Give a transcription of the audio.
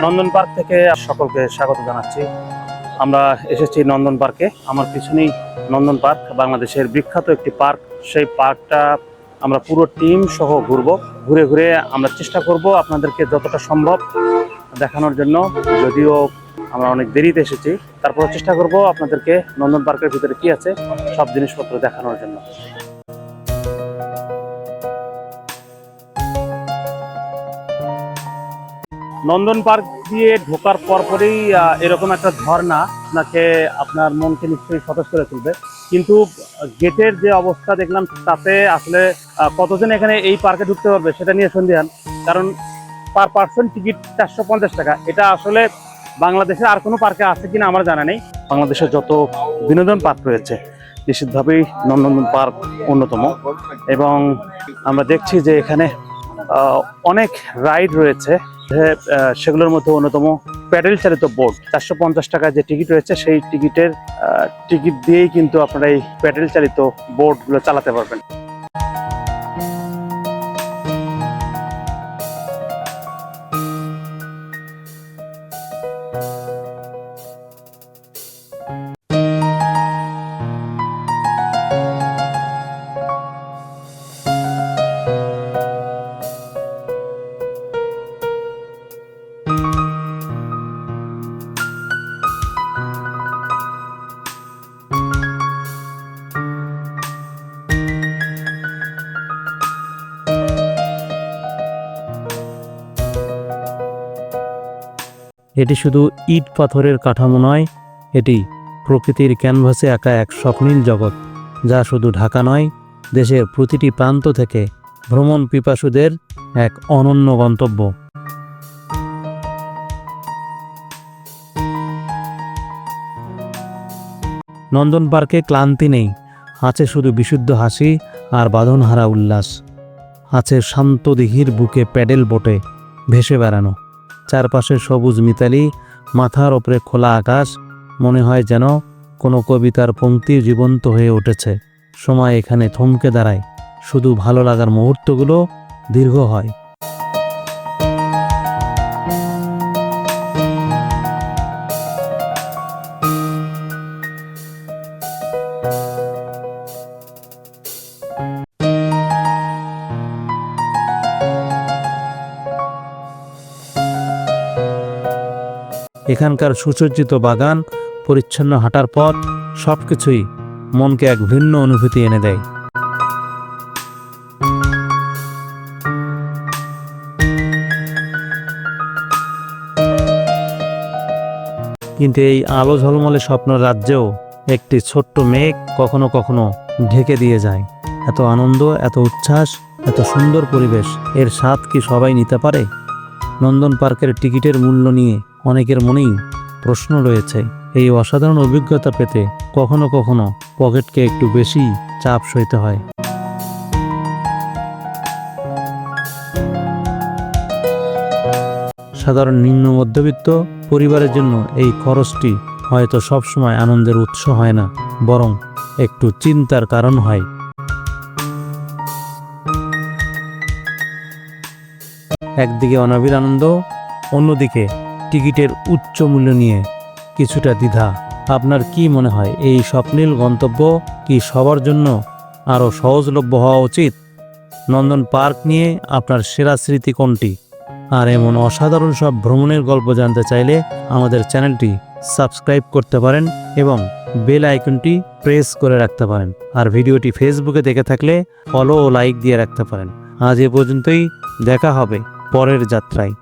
নন্দন park থেকে সকলকে স্বাগত জানাচ্ছি। আমরা এসেছি নন্দন পার্কে। আমার পিছনেই নন্দন পার্ক, বাংলাদেশের বিখ্যাত একটি পার্ক। সেই পার্কটা আমরা পুরো টিম সহ ঘুরে ঘুরে আমরা চেষ্টা করব আপনাদেরকে যতটা সম্ভব দেখানোর জন্য। যদিও আমরা অনেক দেরিতে এসেছি, তারপর চেষ্টা করব আপনাদেরকে নন্দন পার্কের ভিতরে কি আছে সব জিনিসপত্র দেখানোর জন্য। নন্দন পার্ক দিয়ে ঢোকার পরপরই এরকম একটা ঝর্ণা আপনার মনকে নিশ্চয়ই সতেজ করে তুলবে। কিন্তু গেটের যে অবস্থা দেখলাম তাতে আসলে কতজন এখানে এই পার্কে ঢুকতে পারবে সেটা নিয়ে সন্দিহান। কারণ পার পার্সন টিকিট 450 টাকা। এটা আসলে বাংলাদেশের আর কোনো পার্কে আছে কিনা আমার জানা নেই। বাংলাদেশের যত বিনোদন পার্ক রয়েছে নিশ্চিতভাবেই নন্দন পার্ক অন্যতম। এবং আমরা দেখছি যে এখানে অনেক রাইড রয়েছে, সেগুলোর মধ্যে অন্যতম প্যাডেল চালিত বোট। 450 টাকা যে টিকিট রয়েছে সেই টিকিট দিয়েই কিন্তু আপনারা এই প্যাডেল চালিত বোটগুলো চালাতে পারবেন। এটি শুধু ইট পাথরের কাঠামো নয়, এটি প্রকৃতির ক্যানভাসে আঁকা এক স্বপ্নীল জগৎ, যা শুধু ঢাকা নয়, দেশের প্রতিটি প্রান্ত থেকে ভ্রমণ পিপাসুদের এক অনন্য গন্তব্য। নন্দন পার্কে ক্লান্তি নেই, আছে শুধু বিশুদ্ধ হাসি আর বাঁধনহারা উল্লাস। আছে শান্ত দিঘির বুকে প্যাডেল বোটে ভেসে বেড়ানো, চারপাশে সবুজ মিতালি, মাথার ওপরে খোলা আকাশ। মনে হয় যেন কোনো কবিতার পংক্তি জীবন্ত হয়ে উঠেছে। সময় এখানে থমকে দাঁড়ায়, শুধু ভালো লাগার মুহূর্তগুলো দীর্ঘ হয়। এখানকার সুসজ্জিত বাগান, পরিচ্ছন্ন হাঁটার পথ, সবকিছুই মনকে এক ভিন্ন অনুভূতি এনে দেয়। কিন্তু এই আলো ঝলমলে স্বপ্ন রাজ্যেও একটি ছোট্ট মেঘ কখনো কখনো ঢেকে দিয়ে যায়। এত আনন্দ, এত উচ্ছ্বাস, এত সুন্দর পরিবেশ, এর স্বাদ কি সবাই নিতে পারে? নন্দন পার্কের টিকিটের মূল্য নিয়ে অনেকের মনেই প্রশ্ন রয়েছে। এই অসাধারণ অভিজ্ঞতা পেতে কখনো কখনো পকেটকে একটু বেশি চাপ সইতে হয়। সাধারণ নিম্ন মধ্যবিত্ত পরিবারের জন্য এই খরচটি হয়তো সবসময় আনন্দের উৎস হয় না, বরং একটু চিন্তার কারণ হয়। একদিকে অনাবিল আনন্দ, অন্যদিকে টিকিটের উচ্চ মূল্য নিয়ে কিছুটা দ্বিধা। আপনার কি মনে হয়, এই স্বপ্নীল গন্তব্য কি সবার জন্য আরও সহজলভ্য হওয়া উচিত? নন্দন পার্ক নিয়ে আপনার সেরা স্মৃতি কোনটি? আর এমন অসাধারণ সব ভ্রমণের গল্প জানতে চাইলে আমাদের চ্যানেলটি সাবস্ক্রাইব করতে পারেন এবং বেল আইকনটি প্রেস করে রাখতে পারেন। আর ভিডিওটি ফেসবুকে দেখে থাকলে ফলো ও লাইক দিয়ে রাখতে পারেন। আজ এ পর্যন্তই, দেখা হবে পরের যাত্রায়।